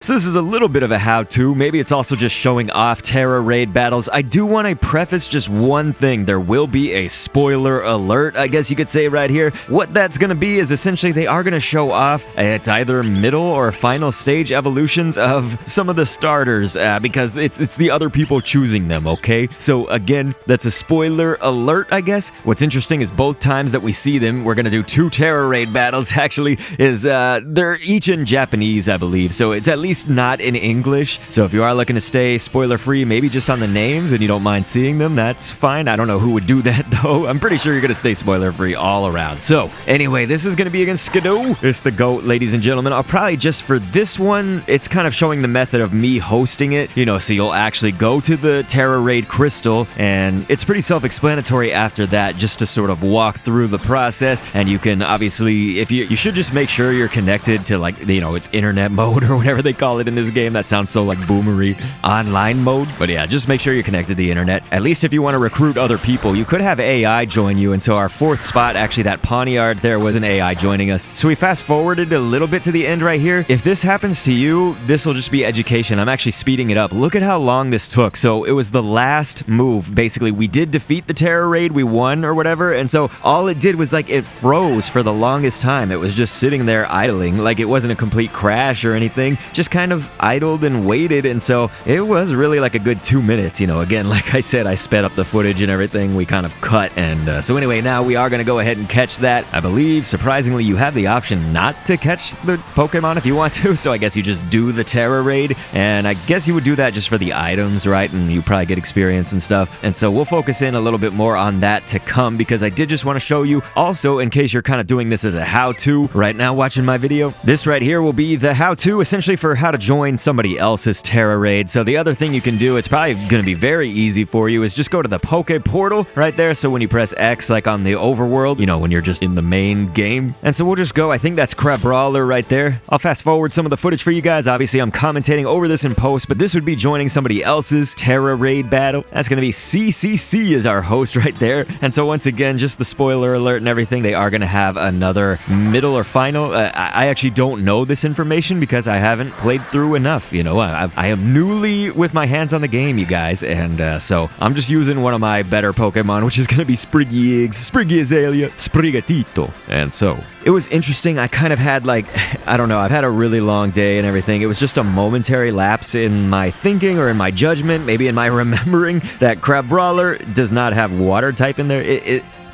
So this is a little bit of a how-to. Maybe it's also just showing off Tera Raid battles. I do want to preface just one thing. There will be a spoiler alert, I guess you could say right here. What that's going to be is essentially they are going to show off it's either middle or final stage evolutions of some of the starters because it's the other people choosing them, okay? So again, that's a spoiler alert, I guess. What's interesting is both times that we see them, we're going to do 2 Tera Raid battles actually, is they're each in Japanese, I believe. So it's at least not in English. So if you are looking to stay spoiler free, maybe just on the names and you don't mind seeing them, that's fine. I don't know who would do that though. I'm pretty sure you're going to stay spoiler free all around. So anyway, this is going to be against Skiddo. It's the GOAT, ladies and gentlemen. I'll probably just for this one, it's kind of showing the method of me hosting it, you know, so you'll actually go to the Tera Raid crystal and it's pretty self-explanatory after that, just to sort of walk through the process. And you can obviously, if you should just make sure you're connected to, like, you know, it's internet mode or whatever they call it in this game. That sounds so like boomery. Online mode. But yeah, just make sure you're connected to the internet. At least if you want to recruit other people, you could have AI join you. And so our 4th spot, actually that Pawniard, there was an AI joining us. So we fast forwarded a little bit to the end right here. If this happens to you, this will just be education. I'm actually speeding it up. Look at how long this took. So it was the last move. Basically, we did defeat the Tera Raid. We won or whatever. And so all it did was, like, it froze for the longest time. It was just sitting there idling. Like, it wasn't a complete crash or anything. Just kind of idled and waited. And so it was really like a good 2 minutes. You know, again, like I said, I sped up the footage and everything. We kind of cut. And so anyway, now we are going to go ahead and catch that. I believe, surprisingly, you have the option not to catch the Pokemon if you want to. So I guess you just do the Tera Raid. And I guess you would do that just for the items, right? And you probably get experience and stuff. And so we'll focus in a little bit more on that to come, because I did just want to show you also, in case you're kind of doing this as a how-to right now watching my video, this right here will be the how-to essentially for how to join somebody else's Tera Raid. So the other thing you can do, it's probably going to be very easy for you, is just go to the Poke Portal right there. So when you press X, like on the overworld, you know, when you're just in the main game. And so we'll just go, I think that's Crabrawler right there. I'll fast forward some of the footage for you guys. Obviously, I'm commentating over this in post, but this would be joining somebody else's Tera Raid battle. That's going to be CCC as our host right there. And so once again, just the spoiler alert and everything, they are going to have another middle or final. I actually don't know this information because I haven't played through enough. You know, I am newly with my hands on the game, you guys. And so I'm just using one of my better Pokemon, which is going to be Spriggy Azalea, Sprigatito. And so it was interesting. I kind of had, like, I don't know, I've had a really long day and everything. It was just a momentary lapse in my thinking or in my judgment, maybe in my remembering, that Crabrawler does not have water type in there.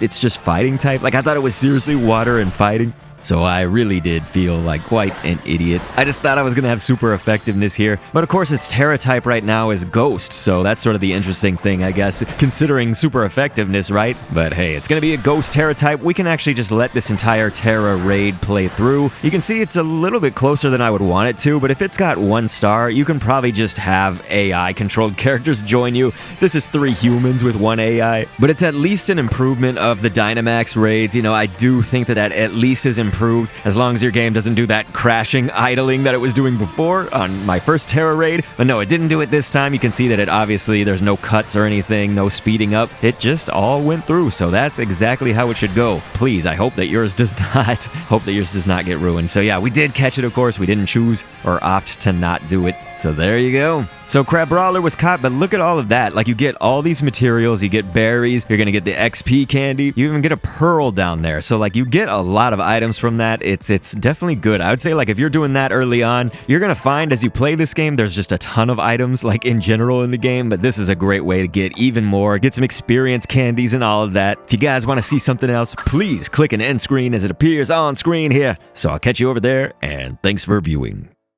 It's just fighting type. Like, I thought it was seriously water and fighting. So I really did feel like quite an idiot. I just thought I was going to have super effectiveness here. But of course, its Terra type right now is Ghost. So that's sort of the interesting thing, I guess, considering super effectiveness, right? But hey, it's going to be a Ghost Terra type. We can actually just let this entire Tera Raid play through. You can see it's a little bit closer than I would want it to. But if it's got 1 star, you can probably just have AI-controlled characters join you. This is 3 humans with 1 AI. But it's at least an improvement of the Dynamax raids. You know, I do think that at least is improved, as long as your game doesn't do that crashing, idling that it was doing before on my first Tera Raid. But no, it didn't do it this time. You can see that it obviously, there's no cuts or anything, no speeding up. It just all went through. So that's exactly how it should go. Please, I hope that yours does not. Hope that yours does not get ruined. So yeah, we did catch it, of course. We didn't choose or opt to not do it. So there you go. So Crabrawler was caught, but look at all of that. Like, you get all these materials, you get berries, you're going to get the XP candy, you even get a pearl down there. So, like, you get a lot of items from that. It's definitely good. I would say, like, if you're doing that early on, you're going to find as you play this game, there's just a ton of items, like, in general in the game. But this is a great way to get even more, get some experience candies and all of that. If you guys want to see something else, please click an end screen as it appears on screen here. So I'll catch you over there, and thanks for viewing.